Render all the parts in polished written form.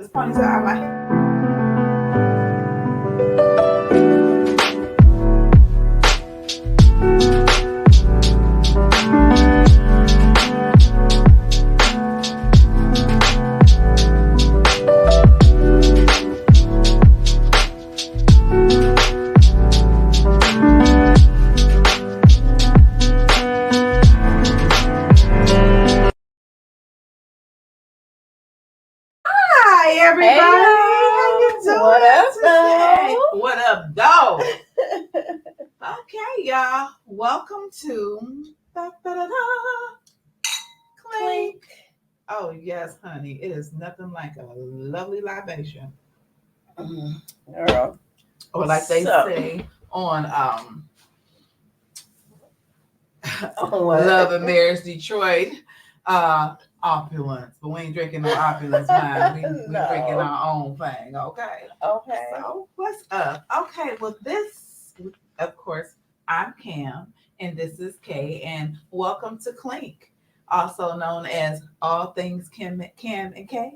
This ponytail out my Hi everybody. How you doing? What up, today? though? What up, though? Okay, y'all. Welcome to Clink. Oh yes, honey. It is nothing like a lovely libation. Girl. Or like they So- say on What? Love and Marriage Detroit, opulence. But we ain't drinking no opulence wine. We No. drinking our own thing, okay? Okay. So what's up? Okay, well this, of course, I'm Cam and this is Kay, and welcome to Clink, also known as All Things Cam and Kay.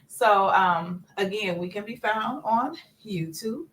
So again, we can be found on YouTube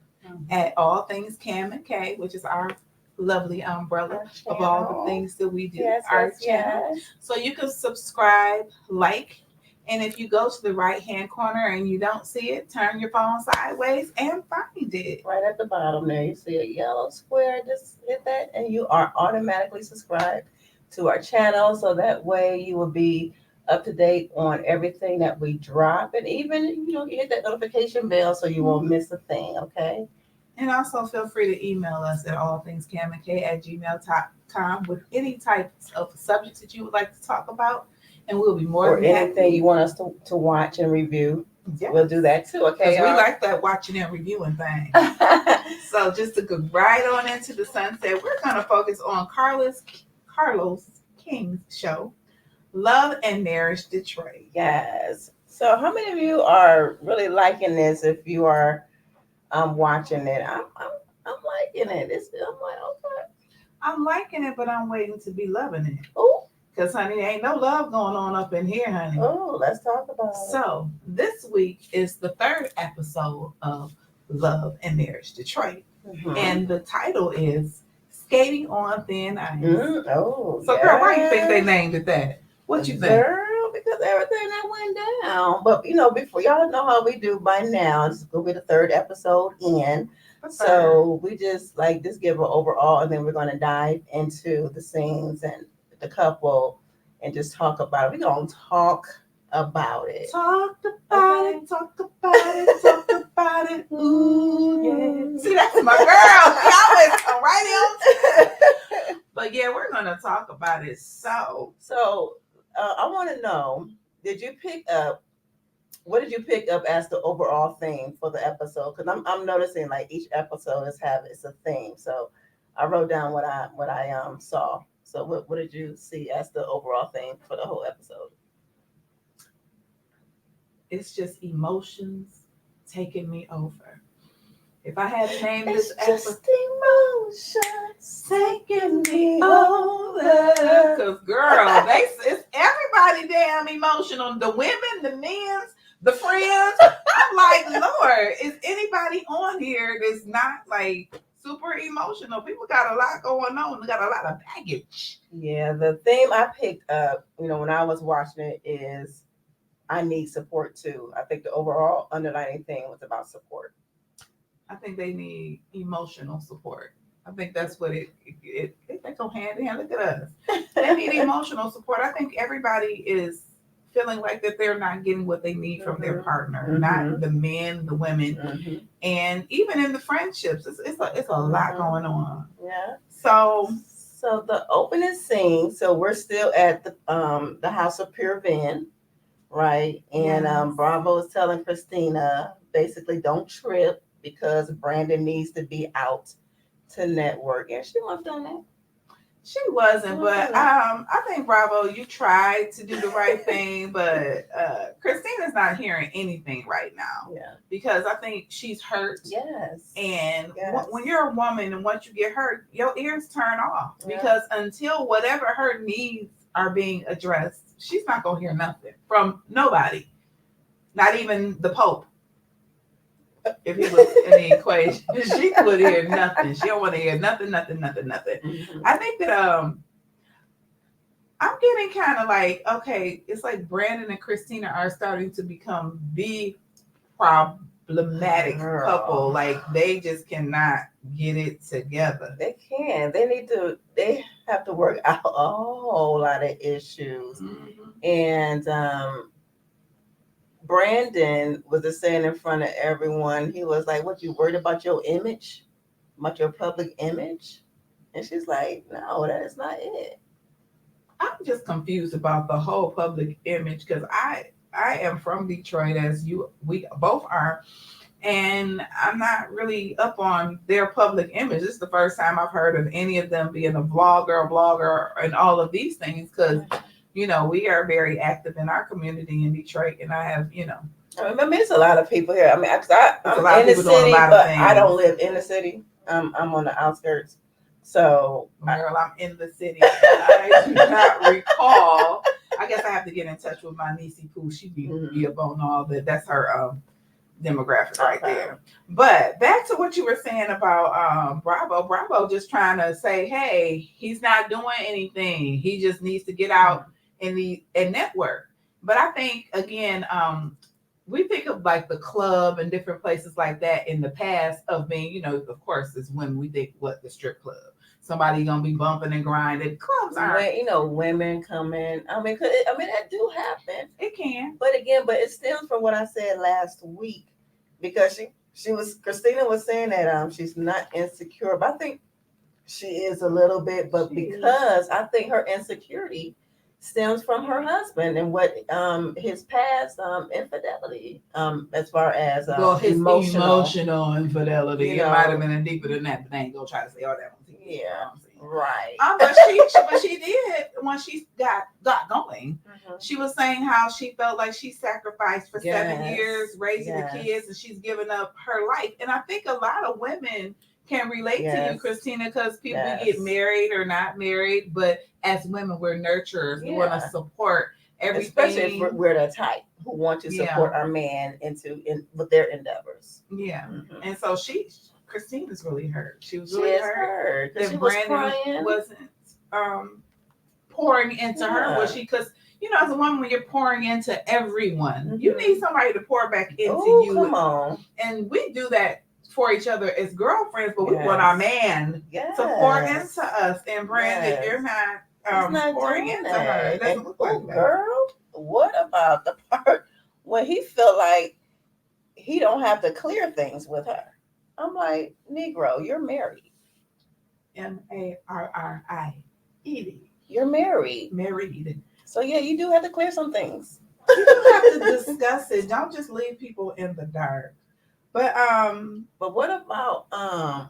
at All Things Cam and Kay, which is our lovely umbrella of all the things that we do. Yes, Our channel. yes. So you can subscribe, like, and if you go to the right hand corner and you don't see it, turn your phone sideways and find it. Right at the bottom there, you see a yellow square. Just hit that, and you are automatically subscribed to our channel. So that way you will be up to date on everything that we drop, and even you hit that notification bell so you won't miss a thing. Okay. And also feel free to email us at allthingscamandk@gmail.com with any types of subjects that you would like to talk about. And we'll be more Or than anything happy. you want us to watch and review. Yeah. We'll do that too. Okay. Because we like that watching and reviewing thing. So just to go right on into the sunset, we're going to focus on Carlos King's show, Love and Marriage Detroit. Yes. So how many of you are really liking this? If you are watching it, I'm liking it. I'm like, okay. I'm liking it, but I'm waiting to be loving it. Oh, Because, honey, there ain't no love going on up in here, honey. oh, let's talk about it. So this week is the third episode of Love and Marriage Detroit. Mhm. And the title is Skating on Thin Ice. Oh, So, girl, why do you think they named it that? What you think? Girl, because everything that went down. But before y'all know how we do by now, this is gonna be the third episode in. So we just give an overall, and then we're gonna dive into the scenes and the couple, and just talk about it. We're gonna talk about it. Talk about it, talk about it, talk about it. Ooh, yeah. See, that's my girl. She always come right in. But yeah, we're gonna talk about it. So I want to know, what did you pick up as the overall theme for the episode? Because I'm noticing each episode it's a theme. So I wrote down what I saw. So what did you see as the overall theme for the whole episode? it's just emotions taking me over. If I had to name this episode, emotions taking me over. Because girl, it's everybody damn emotional. The women, the men, the friends. I'm like, Lord, is anybody on here that's not super emotional? People got a lot going on. They got a lot of baggage. Yeah, the theme I picked up, when I was watching it is I need support too. I think the overall underlying thing was about support. I think they need emotional support. I think that's what they go hand in hand. Look at us. They need emotional support. I think everybody is feeling like that they're not getting what they need from their partner, not the men, the women, and even in the friendships, it's a lot going on. Yeah. So the opening scene. So we're still at the house of Pure Vin, right? And Yes. Bravo is telling Christina basically don't trip because Brandon needs to be out to network, and she wasn't done that. she wasn't, but I think Bravo, you tried to do the right thing, but Christina's not hearing anything right now. Yeah. Because I think she's hurt. Yes. And Yes. when you're a woman and once you get hurt, your ears turn off. Yeah. Because until whatever her needs are being addressed, she's not going to hear nothing from nobody. Not even the Pope. If he was in the equation, she would hear nothing. She don't want to hear nothing, nothing, nothing, nothing. Mhm. I think that I'm getting kind of like, okay, it's like Brandon and Christina are starting to become the problematic couple. Girl. Like they just cannot get it together. They can. They need to. They have to work out a whole lot of issues. Mhm. And Brandon was just saying in front of everyone, he was like, "What, you worried about your image, about your public image?" And she's like, "No, that is not it." I'm just confused about the whole public image because I am from Detroit, as we both are, and I'm not really up on their public image. This is the first time I've heard of any of them being a vlogger, and all of these things because we are very active in our community in Detroit, and I have I mean, it's a lot of people here. I mean, it's a I'm lot of in the people doing a city, lot of but I things. don't live in the city. I'm on the outskirts. So, Girl, I'm in the city. I do not recall. I guess I have to get in touch with my niecey Pooh. She be up on all that. That's her demographic right there. But back to what you were saying about Bravo. Bravo just trying to say, hey, he's not doing anything. He just needs to get out and network. But I think again, we think of like the club and different places like that in the past of being, of course, is when we think what the strip club. Somebody gonna be bumping and grinding. Clubs aren't. women come in. I mean, that do happen. It can. But again, it stems from what I said last week, because Christina was saying that she's not insecure, but I think she is a little bit, but because I think her insecurity stems from her husband and what his past infidelity, as far as his emotional infidelity. It might have been deeper than that, but they ain't gonna try to say all that on TV. Yeah, right. But she did when she got going. Mm-hmm. She was saying how she felt like she sacrificed for 7 years raising the kids, and she's given up her life. And I think a lot of women can relate to you, Christina, because people get married or not married, but as women, we're nurturers. We want to support everything, especially if we're the type who want to support our man with their endeavors. Yeah, and so Christina's really hurt. She was really hurt that Brandon wasn't pouring into her. Was she? Because as a woman, when you're pouring into everyone, you need somebody to pour back into you. Come on, and we do that for each other as girlfriends, but we want our man to pour into us. And Brandon, you're not pouring into her. It doesn't look like that. Girl, what about the part when he felt like he don't have to clear things with her? I'm like, Negro, you're married. Married. You're married. Married. So yeah, you do have to clear some things. You do have to discuss it. Don't just leave people in the dark. But what about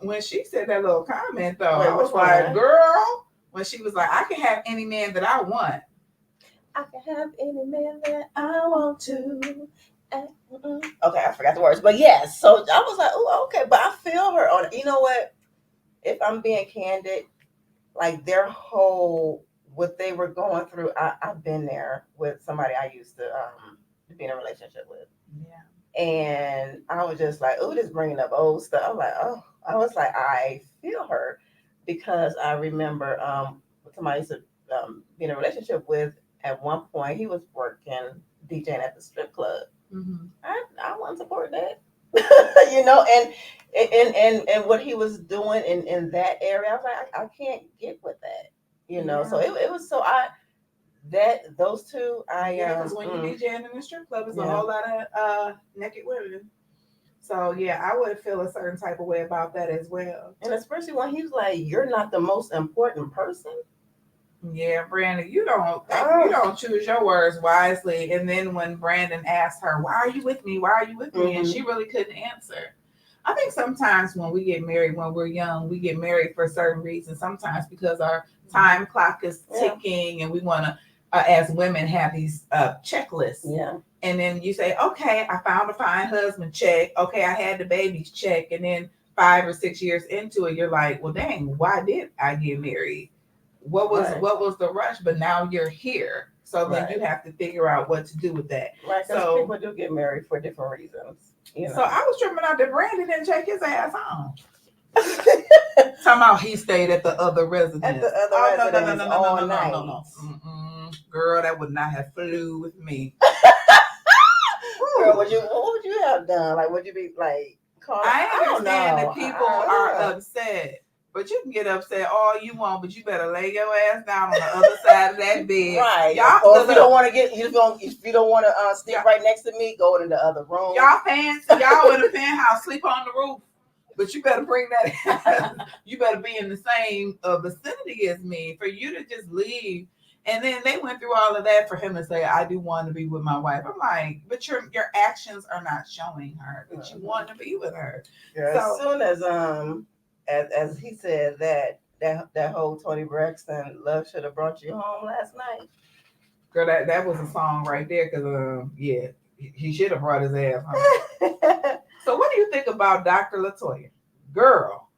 when she said that little comment though, I was like, girl, when she was like, I can have any man that I want. I can have any man that I want to. Okay, I forgot the words, but yes. So I was like, oh, okay, but I feel her on it. You know what? If I'm being candid, like their whole what they were going through, I've been there with somebody I used to be in a relationship with. Yeah. And I was just like, oh, this bringing up old stuff. I'm like, oh, I was like, I feel her, because I remember somebody I used to be in a relationship with. At one point, he was working DJing at the strip club. Mm-hmm. I wasn't supporting that, and what he was doing in that area, I was like, I can't get with that, So it was so those two, because when you DJing in the strip club, it's a whole lot of naked women. So yeah, I would feel a certain type of way about that as well. And especially when he's like, "You're not the most important person." Yeah, Brandon, you don't choose your words wisely. And then when Brandon asked her, "Why are you with me? Why are you with me?" and she really couldn't answer. I think sometimes when we get married, when we're young, we get married for certain reasons. Sometimes because our time clock is ticking, and we want to, as women, have these checklists. Yeah. And then you say, okay, I found a fine husband, check. Okay, I had the babies, check. And then 5 or 6 years into it, you're like, well, dang, why did I get married? What was the rush? But now you're here. So then Right. you have to figure out what to do with that. Right, because So people do get married for different reasons. so I was tripping out that Brandon didn't check his ass home. Talking about he stayed at the other residence. At the other Oh no residence all night. Girl, that would not have flew with me. Girl, what would you have done? Like, would you be like calling? I don't understand know. that people are upset, but you can get upset all you want, but you better lay your ass down on the other side of that bed. Right. Y'all, or if you don't want to get, if you don't want to sleep right next to me, go in the other room. Y'all fancy, y'all in the penthouse, sleep on the roof. But you better bring that. You better be in the same vicinity as me for you to just leave. And then they went through all of that for him to say, "I do want to be with my wife." I'm like, but your actions are not showing her that you want to be with her. Yeah, so, as soon as he said that whole Tony Braxton "Love Should Have Brought You Home" last night. Girl, that was a song right there because yeah, he should have brought his ass home. So what do you think about Dr. Latoya? Girl.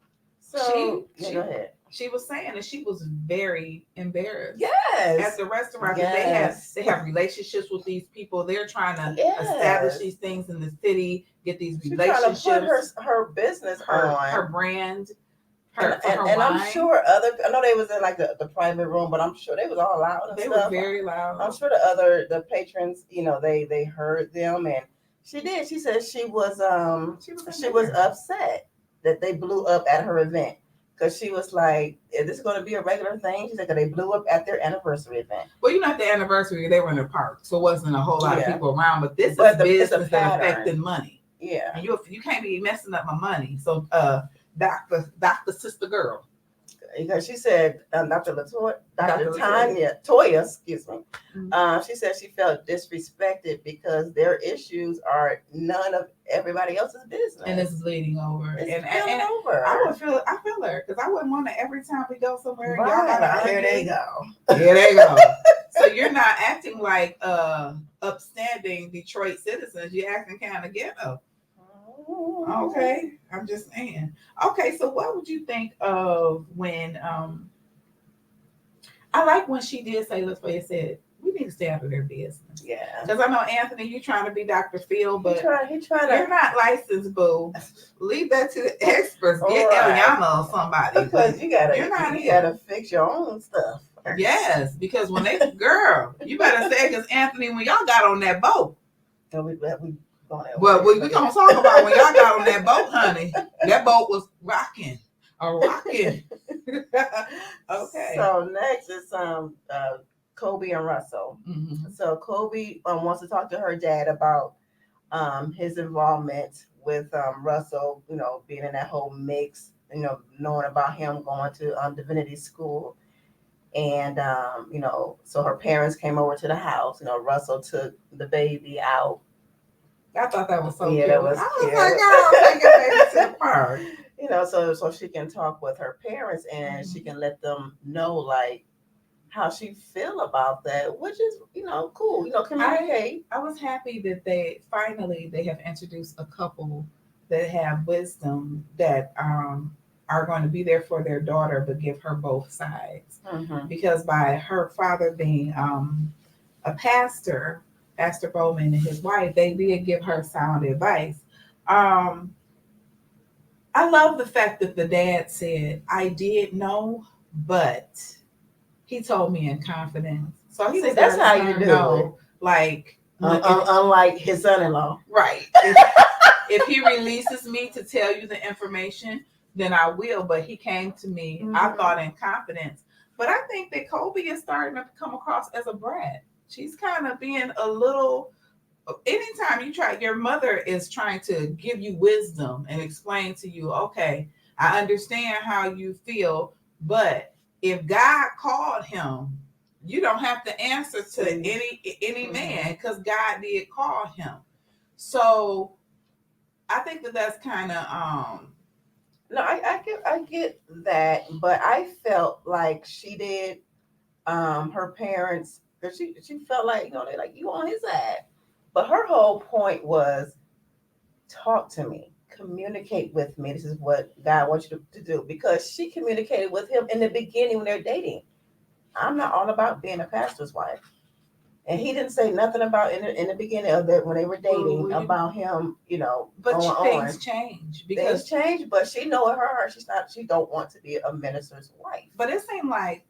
So go ahead. She was saying that she was very embarrassed. Yes. At the restaurant. Yes. They have relationships with these people. They're trying to establish these things in the city, get these relationships. Trying to put her business on. Her brand. And I'm sure I know they was in like the private room, but I'm sure they was all loud and they stuff. They were very loud. I'm sure the patrons, they heard them, and she did. She said she was upset that they blew up at her event. Because she was like, "Is this going to be a regular thing?" She said, "Because they blew up at their anniversary event." Well, at the anniversary, they were in the park, so it wasn't a whole lot of people around. But this is business that affected money. Yeah, and you can't be messing up my money. So, Doctor Sister Girl, because she said, Dr. Toya, excuse me. Mm-hmm. She said she felt disrespected because their issues are none of everybody else's business, and it's bleeding over. And over. I feel her because I wouldn't want to every time we go somewhere. Right. Y'all gotta here they go. Here they go. So you're not acting like upstanding Detroit citizens. You're acting kind of ghetto. Okay, I'm just saying. Okay, so what would you think of when I like when she did say, Latoya said, we need to stay out of their business. Yeah. Because I know, Anthony, you're trying to be Dr. Phil, but you're not licensed, boo. Leave that to the experts. Get Eliana or somebody. Because you gotta fix your own stuff. Yes, because when girl, you better say, because Anthony, when y'all got on that boat. Well, we're going to talk about when y'all got on that boat, honey. That boat was rocking. Okay. So next is Kobe and Russell. Mm-hmm. So Kobe wants to talk to her dad about his involvement with Russell, being in that whole mix, knowing about him going to divinity school. And, so her parents came over to the house. Russell took the baby out. I thought that was so cute. That was cute. I was like, oh, take your baby to the park. So she can talk with her parents and she can let them know, like, how she feel about that, which is, cool. Communicate. I was happy that they have introduced a couple that have wisdom that are going to be there for their daughter, but give her both sides. Mm-hmm. Because by her father being a pastor, Pastor Bowman and his wife, they did give her sound advice. I love the fact that the dad said, I did know, but he told me in confidence. So he was that's how you do it. Like, unlike his son-in-law. Right. If he releases me to tell you the information, then I will. But he came to me, mm-hmm. I thought, in confidence. But I think that Kobe is starting to come across as a brat. She's kind of being a little, anytime your mother is trying to give you wisdom and explain to you, okay, I understand how you feel, but if God called him, you don't have to answer to any man because God did call him. So I think that's kind of, no, I get that, but I felt like she did, her parents, because she felt like, they're like, you on his side. But her whole point was, talk to me, communicate with me. This is what God wants you to do. Because she communicated with him in the beginning when they're dating. I'm not all about being a pastor's wife. And he didn't say nothing about in the beginning of that when they were dating about him, but going things on. change Things because change, but she know in her heart she don't want to be a minister's wife. but it seemed like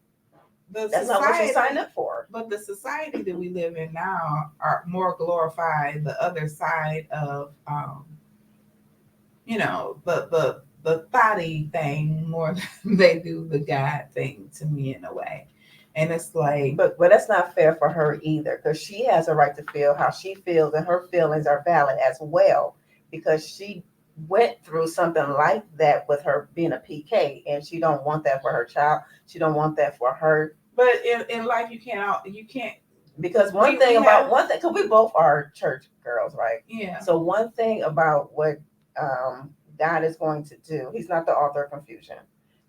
That's not what she signed up for. but the society that we live in now are more glorify the other side of the thotty thing more than they do the God thing to me in a way. And it's like But that's not fair for her either, because she has a right to feel how she feels, and her feelings are valid as well, because she went through something like that with her being a PK, and she don't want that for her child. She don't want that for her. but in life you can't Because one thing, because we both are church girls, right? Yeah. So one thing about what God is going to do, He's not the author of confusion.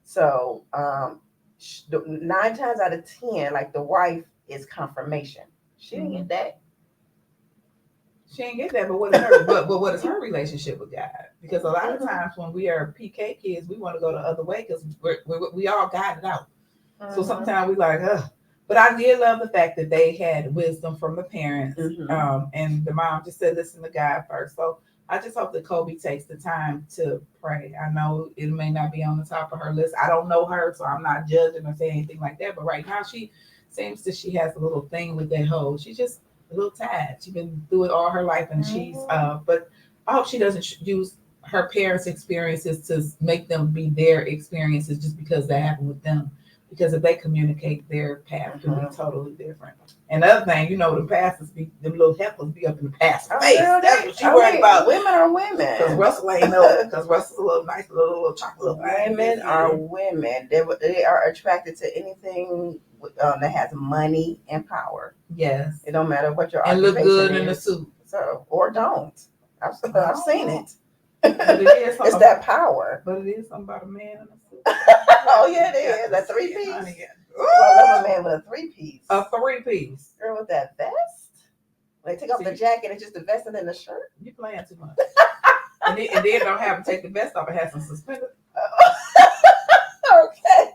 So 9 times out of 10, like the wife is confirmation. She didn't get that. She didn't get that, but what is her but what is her relationship with God? Because a lot of times when we are PK kids, we want to go the other way because we all got it out. So sometimes we like, ugh. But I did love the fact that they had wisdom from the parents, and the mom just said, "Listen to God first." So I just hope that Kobe takes the time to pray. I know it may not be on the top of her list. I don't know her, so I'm not judging or saying anything like that. But right now, she seems that she has a little thing with that whole. She's just a little tired. She's been through it all her life, and she's. But I hope she doesn't use her parents' experiences to make them be their experiences just because that happened with them. Because if they communicate, their path can be totally different. And the other thing, the pastors them little heifers be up in the pastor's face. That's what she worried about. Women are women. Because Russell ain't no, because Russell's a little nice, little chocolate. Women are women. They are attracted to anything that has money and power. Yes. It don't matter what your and occupation look good is. in the suit. So, or don't. I've seen it. But it's that power. But it is something about a man in a suit. Oh yeah, it is. A 3-piece. I love a man with a 3-piece. A 3-piece. Girl with that vest. When they take off the jacket, it's just the vest and then the shirt. You playing too much. and then don't have to take the vest off and have some suspenders. Okay.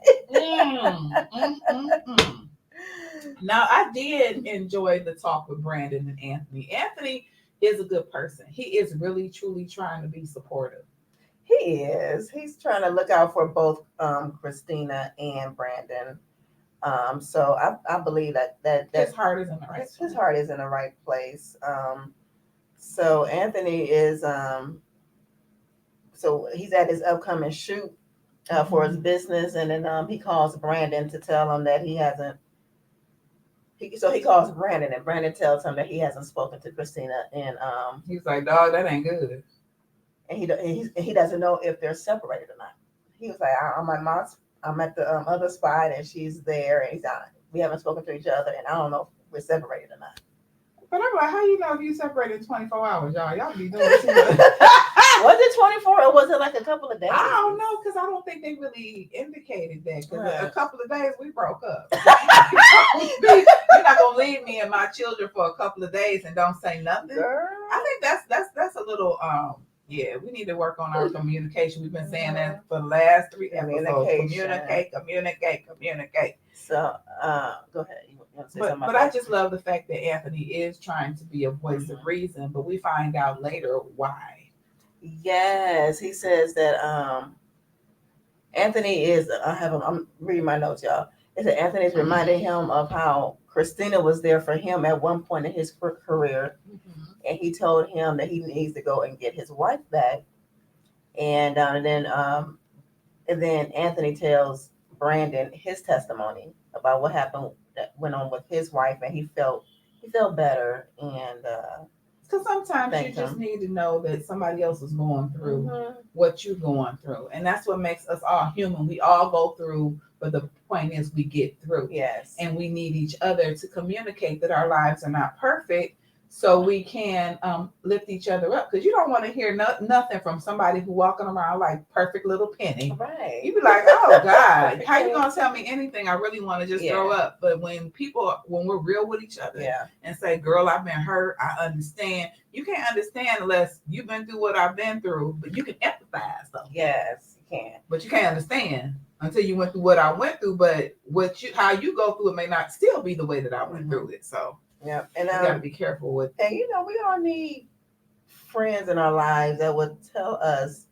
Now, I did enjoy the talk with Brandon and Anthony. Anthony is a good person. He is really, truly trying to be supportive. He is. He's trying to look out for both Christina and Brandon. So I believe that his heart is in the right place. His heart is in the right place. So Anthony is so he's at his upcoming shoot for his business, and then he calls Brandon to tell him that he hasn't. So he calls Brandon, and Brandon tells him that he hasn't spoken to Christina, and he's like, "Dog, that ain't good." And he doesn't know if they're separated or not. He was like, I'm at the other spot, and she's there, and he's not. We haven't spoken to each other, and I don't know if we're separated or not. But I'm like, how you know if you separated in 24 hours, y'all? Y'all be doing too much. Was it 24 or was it like a couple of days? I don't know, because I don't think they really indicated that. Because a couple of days we broke up. You're not gonna leave me and my children for a couple of days and don't say nothing. Girl. I think that's a little yeah, we need to work on our communication. We've been saying that for the last 3 episodes. Communicate. So go ahead. But I just love the fact that Anthony is trying to be a voice of reason, but we find out later why. Yes, he says that Anthony is. I'm reading my notes, y'all. It said Anthony's reminding him of how Christina was there for him at one point in his career, and he told him that he needs to go and get his wife back. And then Anthony tells Brandon his testimony about what happened that went on with his wife, and he felt better. And because sometimes you just need to know that somebody else is going through what you're going through, and that's what makes us all human. We all go through, but the point is we get through. Yes, and we need each other to communicate that our lives are not perfect, so we can lift each other up. Because you don't want to hear nothing from somebody who walking around like perfect little penny. Right. You be like, oh God, how you gonna tell me anything? I really want to just throw up. But when we're real with each other and say, girl, I've been hurt, I understand. You can't understand unless you've been through what I've been through, but you can empathize though. Yes, you can. But you can't understand until you went through what I went through. But how you go through it may not still be the way that I went through it. So Yeah, and You got to be careful with. and we all need friends in our lives that would tell us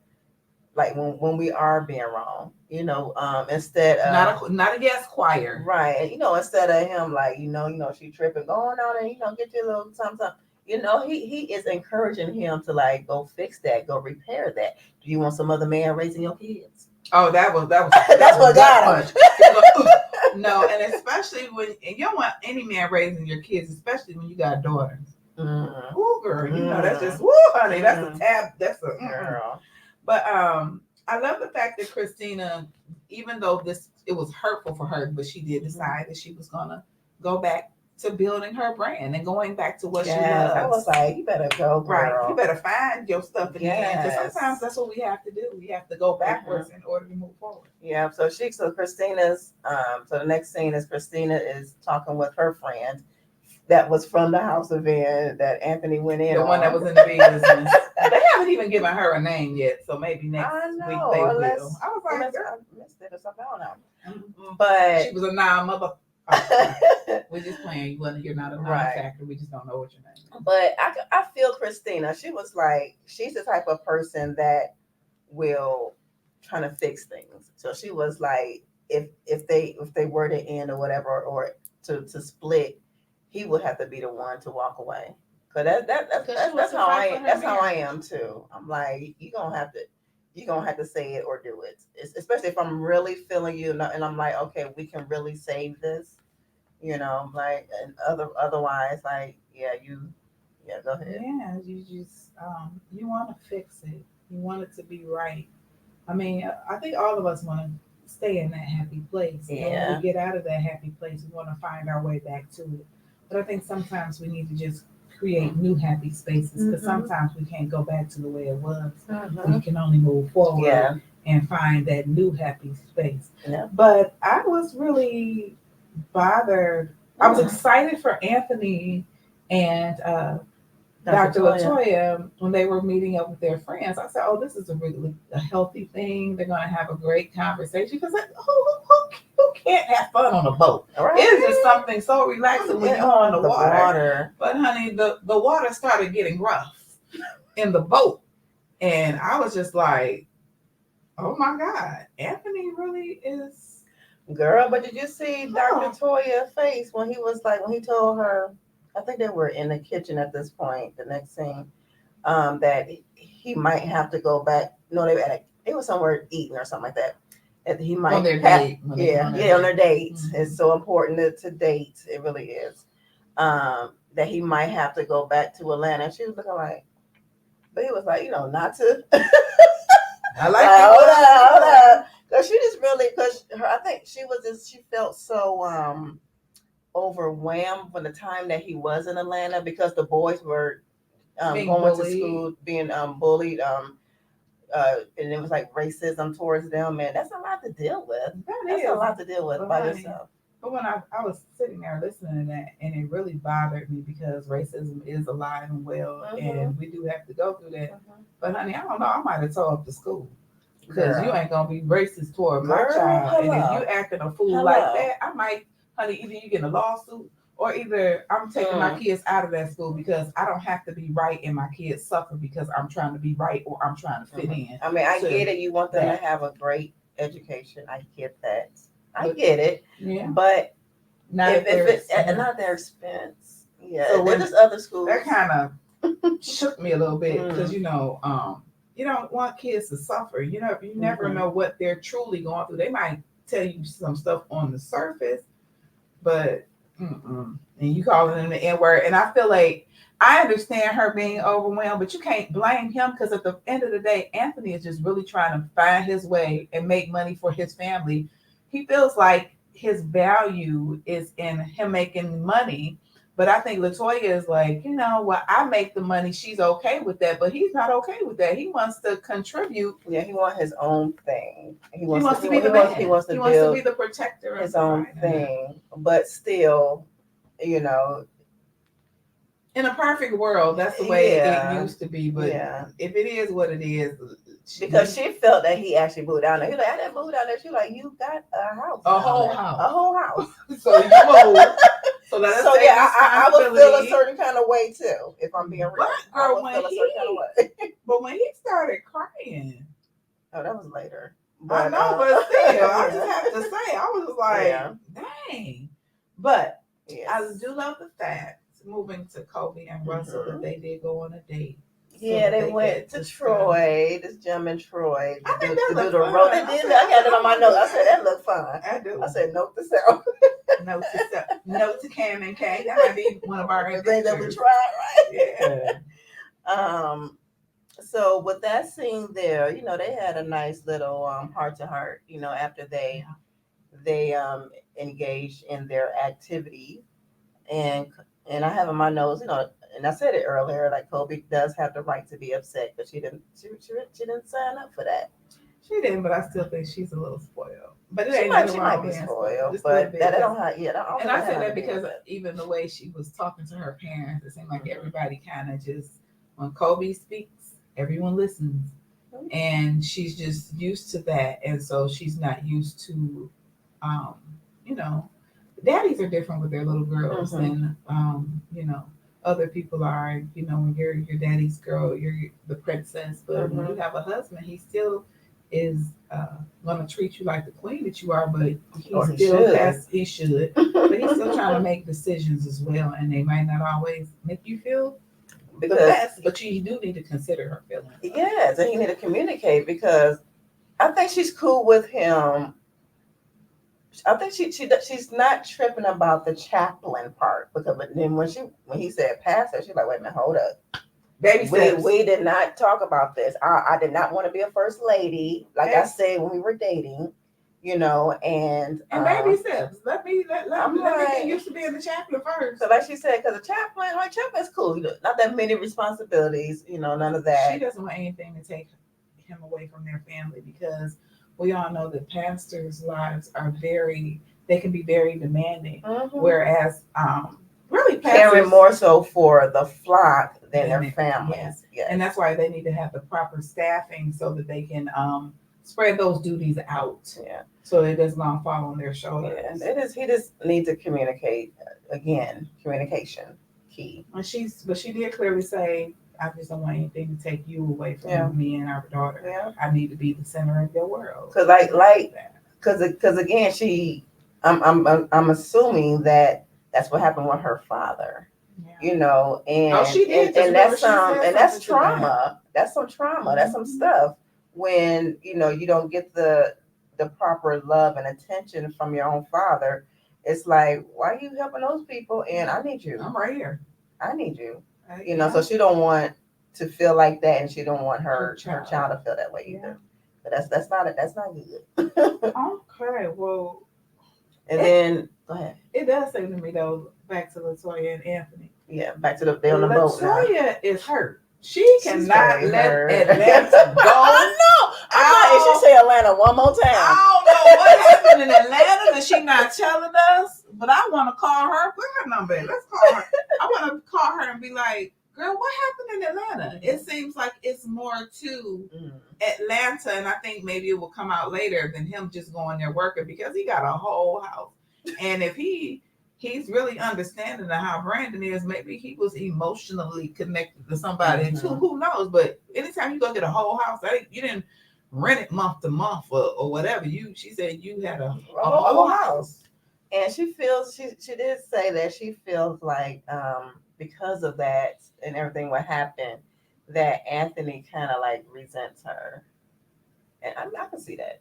like when we are being wrong. Instead of Not a guest choir. right, and instead of him like she tripping, going on and get you a little something. He is encouraging him to like go fix that, go repair that. Do you want some other man raising your kids? Oh, that was That's what got him. No, and especially when you don't want any man raising your kids, especially when you got daughters. Mm-hmm. Ooh, girl, that's just woo, honey. That's a tab. That's a girl. But I love the fact that Christina, even though it was hurtful for her, but she did decide that she was gonna go back to building her brand and going back to what she loves. I was like, you better go, girl. Right. You better find your stuff in the end. Because sometimes that's what we have to do. We have to go backwards in order to move forward. Yeah. So Christina's so the next scene is Christina is talking with her friend that was from the house event that Anthony went in. The one that was in the business. They haven't even given her a name yet, so maybe next week they will. I was like, I missed it or something. I don't know. But she was a non-mother. We're just playing. You wasn't here, not a non-factor. We just don't know what your name is. But I feel Christina. She was like, she's the type of person that will try to fix things. So she was like, if they were to end or whatever, or to split, he would have to be the one to walk away. Cause that's how I am too. I'm like, you're gonna have to say it or do it. Especially if I'm really feeling you, and I'm like, okay, we can really save this. Like, and otherwise, like, go ahead. Yeah, you just you want to fix it. You want it to be right. I mean, I think all of us want to stay in that happy place. Yeah. And when we get out of that happy place, we want to find our way back to it. But I think sometimes we need to just create new happy spaces because sometimes we can't go back to the way it was. We can only move forward and find that new happy space. Yeah. But I was really bothered. I was excited for Anthony and Dr. Latoya when they were meeting up with their friends. I said, "Oh, this is a really healthy thing. They're going to have a great conversation because who can't have fun on a boat? Right. It is just something so relaxing when you're on the water. But honey, the water started getting rough in the boat, and I was just like, oh my God, Anthony really is." Girl, but did you see Dr. Toya's face when he told her? I think they were in the kitchen at this point. The next scene, that he might have to go back. No, they were somewhere eating or something like that. That he might on their date. on their dates. Mm-hmm. It's so important to date. It really is. That he might have to go back to Atlanta. And she was looking like, but he was like, not to. I like hold up. Because I think she felt so overwhelmed from the time that he was in Atlanta because the boys were going bullied. To school, being bullied, and it was like racism towards them, and that's a lot to deal with. That's a lot to deal with by yourself. But when I was sitting there listening to that, and it really bothered me because racism is alive and well, and we do have to go through that. But honey, I don't know, I might have tore up the school. Because you ain't gonna be racist toward my child, and if you acting a fool like that, I might, honey, either you get a lawsuit or either I'm taking my kids out of that school because I don't have to be right and my kids suffer because I'm trying to be right or I'm trying to fit in. I mean, I get it. You want them to have a great education. I get that. I get it. Yeah. But if it's not their expense, so with this other school, that kind of shook me a little bit because you don't want kids to suffer. You never know what they're truly going through. They might tell you some stuff on the surface, but and you calling them the N-word. And I feel like I understand her being overwhelmed, but you can't blame him because at the end of the day, Anthony is just really trying to find his way and make money for his family. He feels like his value is in him making money. But I think Latoya is like, I make the money. She's okay with that, but he's not okay with that. He wants to contribute. Yeah, he wants his own thing. He wants to be the man. He wants to be the protector of his own thing. But still, in a perfect world, that's the way it used to be. But if it is what it is, because she felt that he actually moved down there. He's like, I didn't move down there. She's like, you got a house, a whole house. A whole house. So you moved. So let us So take yeah, I would feel a responsibility. certain kind of way too, if I'm being real. But I girl, would feel a certain kind of way. but when he started crying, Oh, that was later. I But know, but still, I just yeah. have to say, I was like, Yeah. dang. But I Yes. do love the fact, moving to Kobe and Russell, that they did go on a date. Yeah, they went to Troy. This gentleman Troy I think to that do looked the fun. road. They did. I had it on my notes. I said that looked fun. I do. I said note to self. Note to Cam and Kay. That might be one of our things that we tried, right? Yeah. So with that scene there, they had a nice little heart to heart, after they engaged in their activity. And I have in my notes, and I said it earlier, like Kobe does have the right to be upset, but she didn't sign up for that. She didn't, but I still think she's a little spoiled. But it She ain't might, nothing she wrong might be with being spoiled, just a but little bit. that I don't have. Yeah, And I said that because even the way she was talking to her parents, it seemed like everybody kind of just, when Kobe speaks, everyone listens, and she's just used to that, and so she's not used to, um, you know, daddies are different with their little girls than other people are. When you're your daddy's girl, you're the princess, but when you have a husband, he still is going to treat you like the queen that you are, but he should, but he's still trying to make decisions as well, and they might not always make you feel the best, but you do need to consider her feelings. Yes, and he need to communicate, because I think she's cool with him. I think she's not tripping about the chaplain part, because then when he said pastor, she's like, wait a minute, hold up. Baby steps. We did not talk about this. I did not want to be a first lady, like I said when we were dating, and baby steps. Let me get used to being the chaplain first. So like she said, because the chaplain's cool. Not that many responsibilities, none of that. She doesn't want anything to take him away from their family, because we all know that pastors' lives are they can be very demanding. Whereas really caring more so for the flock than their families. Yes. And that's why they need to have the proper staffing so that they can spread those duties out. Yeah. So it does not fall on their shoulders. Yeah, he just needs to communicate. Again, communication key. And she did clearly say, I just don't want anything to take you away from me and our daughter. Yeah. I need to be the center of your world. Because again, I'm assuming that that's what happened with her father. Yeah. And she did. And that's trauma. That's some trauma. That's some stuff when you don't get the proper love and attention from your own father. It's like, why are you helping those people? And I need you. I'm right here. I need you. So she don't want to feel like that, and she don't want her child to feel that way either. But that's not good. Okay, well. And then go ahead. It does seem to me though, back to Latoya and Anthony. Yeah, back to they're on the boat now. Latoya is hurt. She cannot let Atlanta go. I know. She say Atlanta one more time. I don't know what happened in Atlanta that she not telling us, but I want to call her. Put her number in. Let's call her. I want to call her and be like, girl, what happened in Atlanta? It seems like it's more to Atlanta, and I think maybe it will come out later than him just going there working, because he got a whole house. And if he's really understanding of how Brandon is, maybe he was emotionally connected to somebody too. Who knows? But anytime you go get a whole house, you didn't rent it month to month or whatever. She said you had a whole house. And she feels she did say that she feels like because of that and everything what happened, that Anthony kind of like resents her. And I can see that.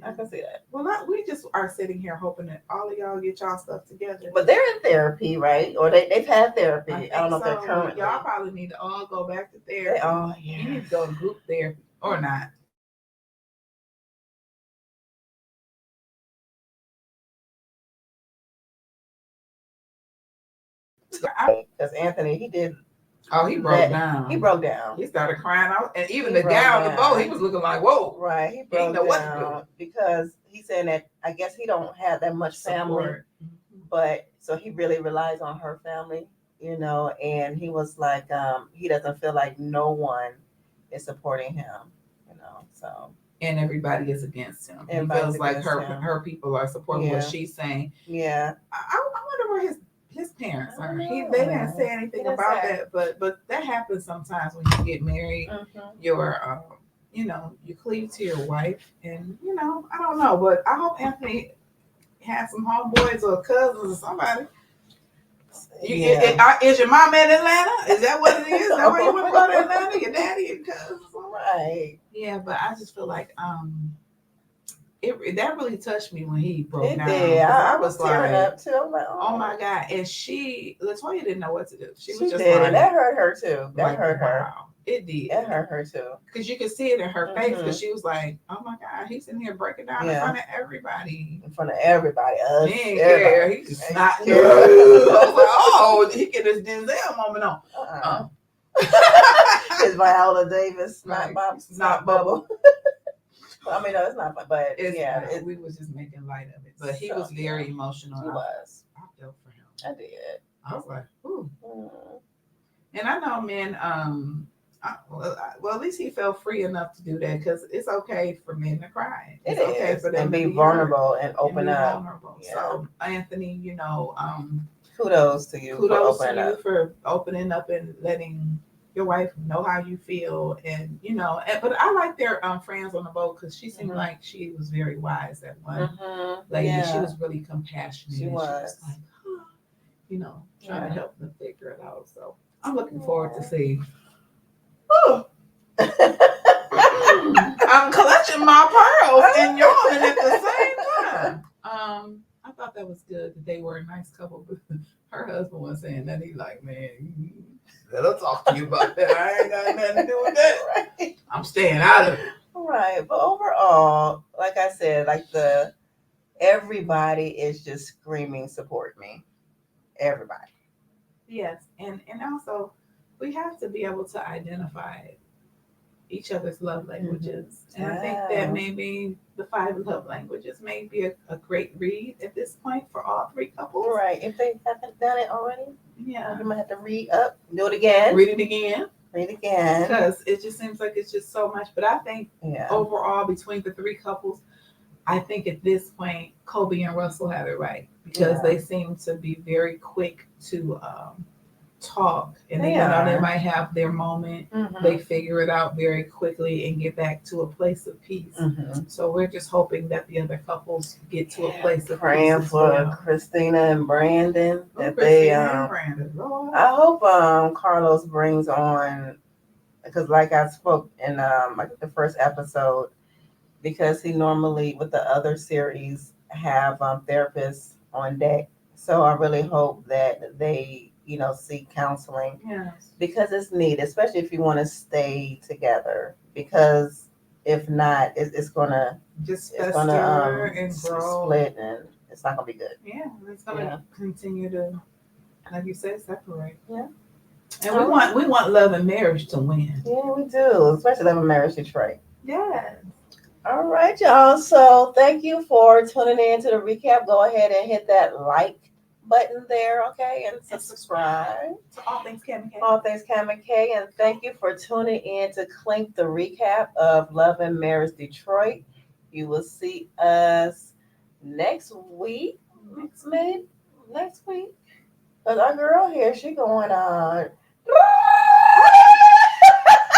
I can see that. Well, we just are sitting here hoping that all of y'all get y'all stuff together. But they're in therapy, right? Or they've had therapy. I don't know if they're currently. Y'all probably need to all go back to therapy. You need to go to group therapy or not. Because Anthony, he did. Oh, he broke down. He broke down. He started crying out, and even the guy on the boat, he was looking like, "Whoa!" Right, he broke down because he's saying that I guess he don't have that much family, but so he really relies on her family, And he was like, he doesn't feel like no one is supporting him, So. And everybody is against him. He feels like her people are supporting what she's saying. Yeah. I wonder where his his parents I are. know. They didn't say He anything didn't about say. that, but that happens sometimes when you get married. Your you cleave to your wife, and I don't know, but I hope Anthony has some homeboys or cousins or somebody. Is your mom in Atlanta? Is that what it is? Is that why you want to go to Atlanta? Your daddy and cousins, right? Yeah, but I just feel like that really touched me when he broke down. Did. I was tearing up too. I was like, oh my God. And Latoya didn't know what to do. She was just did, like, and that hurt her too. That like, hurt her. Wow. It did. It hurt her too. Because you could see it in her face, because she was like, oh my God, he's in here breaking down in front of everybody. In front of everybody. Us. He didn't care. He just not. I was like, oh, he get his Denzel moment on. It's Viola Davis, Right. not bubble. I mean, no, it's not, but we was just making light of it. But he was very emotional. He was. I felt for him. I did. I was like, ooh. And I know men, well, at least he felt free enough to do that, because it's okay for men to cry. It's okay for them and to be vulnerable and open up. Vulnerable. Yeah. So, Anthony, kudos to you. For opening up and letting your wife know how you feel, and but I like their friends on the boat, because she seemed like she was very wise. That one lady, she was really compassionate. She was like, trying to help them figure it out. So I'm looking forward to see. I'm clutching my pearls and yawning at the same time. I thought that was good that they were a nice couple, but her husband was saying that he like, man, let us talk to you about that. I ain't got nothing to do with that. Right. I'm staying out of it. Right. But overall, like I said, everybody is just screaming, support me. Everybody. Yes. And also we have to be able to identify each other's love languages. And I think that maybe the 5 love languages may be a great read at this point for all 3 couples. Right. If they haven't done it already. Yeah. You might have to read up, do it again. Read it again. Because it just seems like it's just so much. But I think overall, between the 3 couples, I think at this point, Kobe and Russell have it right, because they seem to be very quick to talk, and they might have their moment. They figure it out very quickly and get back to a place of peace. So we're just hoping that the other couples get to a place of praying peace. Praying for Christina and Brandon that Brandon, Lord. I hope Carlos brings on, because like I spoke in I think the first episode, because he normally with the other series have therapists on deck. So I really hope that they seek counseling, because it's needed, especially if you want to stay together, because if not, it's gonna just and grow, split, and it's not gonna be good. Yeah, it's gonna continue to, like you said, separate. Yeah. And we want love and marriage to win. Yeah, we do, especially love and marriage Detroit. Yeah. All right, y'all. So thank you for tuning in to the recap. Go ahead and hit that like button there, okay, and subscribe to All Things Cam and K. All Things Cam and K, and thank you for tuning in to Clink, the recap of Love and Marriage Detroit. You will see us next week. Next week. Because our girl here, she going on.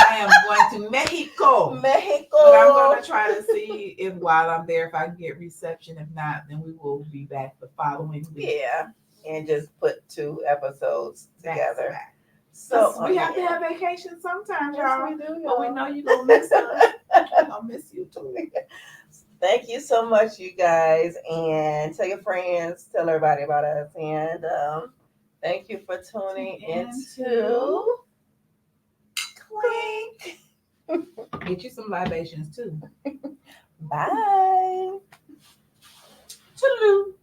I am going to Mexico. But I'm going to try to see if while I'm there, if I can get reception. If not, then we will be back the following week. Yeah, and just put 2 episodes together. So we have to have vacation sometimes, y'all. We do, but we know you're going to miss us. We're going to miss you too. Thank you so much, you guys. And tell your friends, tell everybody about us. And thank you for tuning into Clink. Get you some libations too. Bye. Toodaloo.